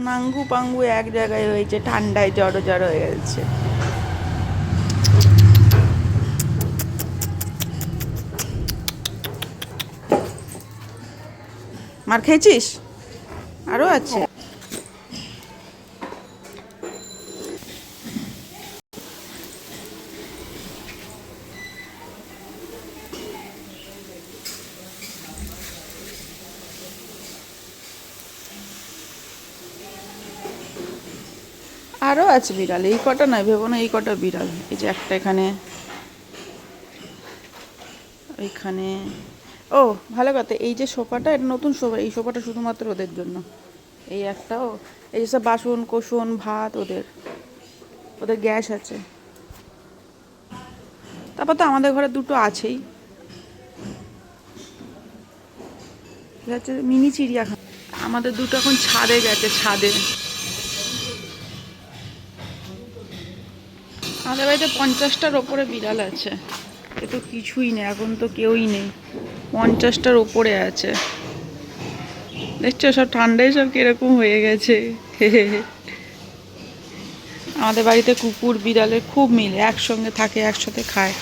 নাঙ্গু পাঙ্গু এক জায়গায় হয়েছে, ঠান্ডায় জড়ো জড়ো হয়ে গেছে। মার খেয়েছিস? আরো আছে? আরও আছে বিড়াল, এই কটা নয়, ভেবো না এই কটা বিড়াল। এই যে একটা এখানে, এইখানে। ও ভালো কথা, এই যে সোফাটা, এটা নতুন সোফা, এই সোফাটা শুধুমাত্র ওদের জন্য। এই একটাও, এই যে সব বাসন কোসন ভাত ওদের, ওদের গ্যাস আছে। তারপর তো আমাদের ঘরে দুটো আছেই। হচ্ছে মিনি চিড়িয়াখানা। আমাদের দুটো এখন ছাদে গেছে, ছাদে। আমাদের বাড়িতে 50টার ওপরে বিড়াল আছে। এ তো কিছুই নেই, এখন তো কেউই নেই। 50টার ওপরে আছে। দেখছো সব ঠান্ডায় সব কিরকম হয়ে গেছে। আমাদের বাড়িতে কুকুর বিড়ালের খুব মিল, একসঙ্গে থাকে, একসাথে খায়।